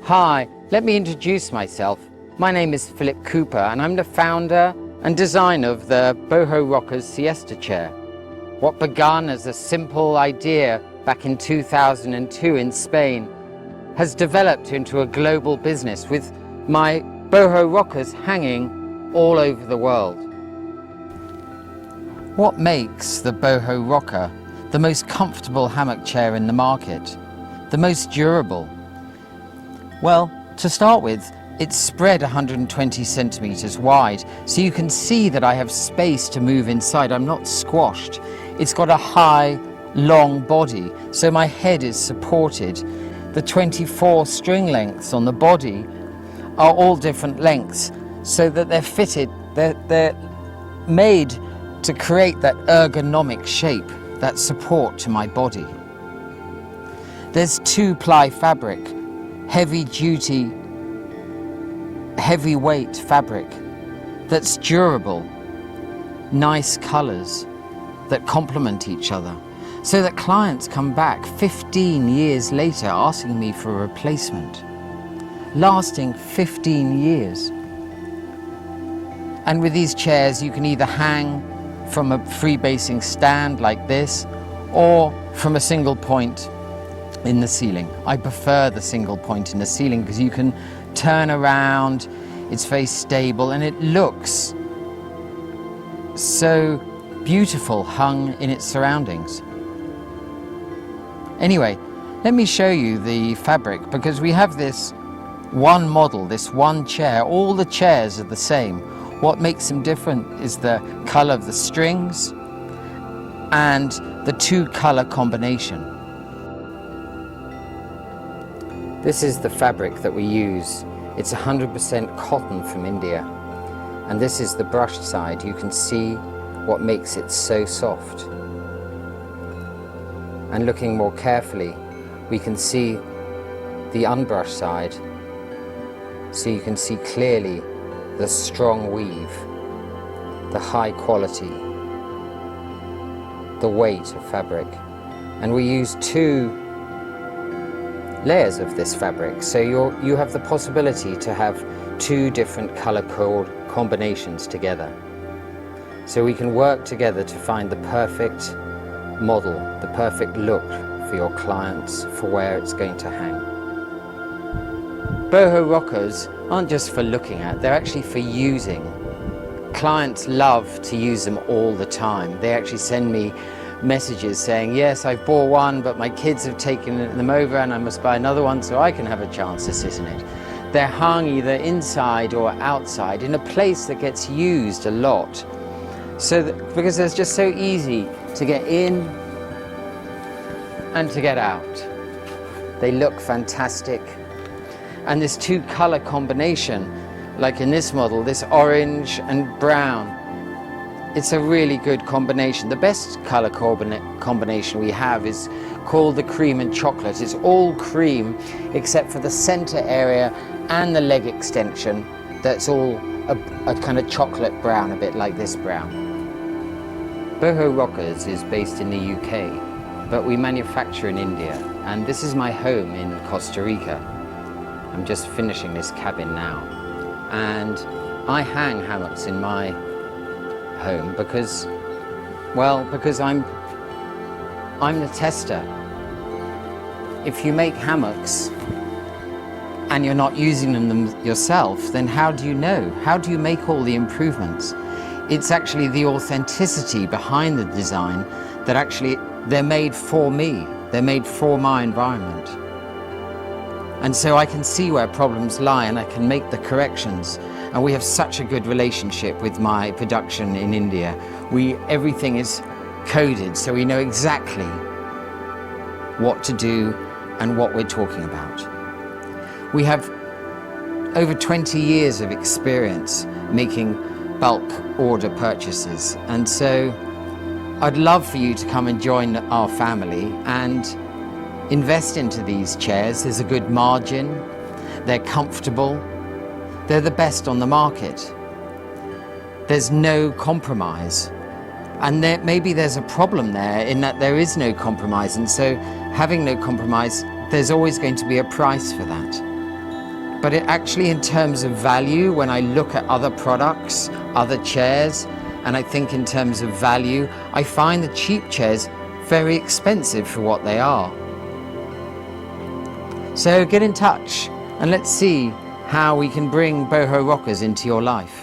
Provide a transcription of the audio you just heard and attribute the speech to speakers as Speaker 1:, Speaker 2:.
Speaker 1: Hi, let me introduce myself. My name is Philip Cooper and I'm the founder and designer of the Bohorockers siesta chair. What began as a simple idea back in 2002 in Spain has developed into a global business with my Bohorockers hanging all over the world. What makes the Bohorocker the most comfortable hammock chair in the market, the most durable? Well, to start with, it's spread 120 centimeters wide, so you can see that I have space to move inside. I'm not squashed. It's got a high, long body, so my head is supported. The 24 string lengths on the body are all different lengths, so that they're fitted, they're made to create that ergonomic shape, that support to my body. There's 2-ply fabric, heavy-duty, heavyweight fabric that's durable, nice colors that complement each other, so that clients come back 15 years later asking me for a replacement, lasting 15 years. And with these chairs, you can either hang from a free-basing stand like this, or from a single point in the ceiling. I prefer the single point in the ceiling because you can turn around, it's very stable, and it looks so beautiful hung in its surroundings. Anyway, let me show you the fabric, because we have this one model, this one chair. All the chairs are the same. What makes them different is the color of the strings and the 2-color combination. This is the fabric that we use. It's 100% cotton from India. And this is the brushed side. You can see what makes it so soft. And looking more carefully, we can see the unbrushed side. So you can see clearly the strong weave, the high quality, the weight of fabric. And we use 2 layers of this fabric, so you have the possibility to have 2 different color code combinations together. So we can work together to find the perfect model, the perfect look for your clients, for where it's going to hang. Bohorockers aren't just for looking at, they're actually for using. Clients love to use them all the time. They actually send me messages saying, yes, I bought one, but my kids have taken them over and I must buy another one so I can have a chance to sit in it. They're hung either inside or outside in a place that gets used a lot. Because it's just so easy to get in and to get out. They look fantastic. And this 2-color combination, like in this model, this orange and brown, it's a really good combination. The best color combination we have is called the cream and chocolate. It's all cream except for the center area and the leg extension. That's all a kind of chocolate brown, a bit like this brown. Bohorockers is based in the UK, but we manufacture in India. And this is my home in Costa Rica. I'm just finishing this cabin now. And I hang hammocks in my home because I'm the tester. If you make hammocks and you're not using them yourself, then how do you know? How do you make all the improvements? It's actually the authenticity behind the design that actually they're made for me. They're made for my environment. And so I can see where problems lie and I can make the corrections. And we have such a good relationship with my production in India. Everything is coded, so we know exactly what to do and what we're talking about. We have over 20 years of experience making bulk order purchases. And so I'd love for you to come and join our family and invest into these chairs. There's a good margin, they're comfortable, they're the best on the market. There's no compromise. And maybe there's a problem there in that there is no compromise. And so having no compromise, there's always going to be a price for that. But it actually, in terms of value, when I look at other products, other chairs, and I think in terms of value, I find the cheap chairs very expensive for what they are. So get in touch and let's see how we can bring Bohorockers into your life.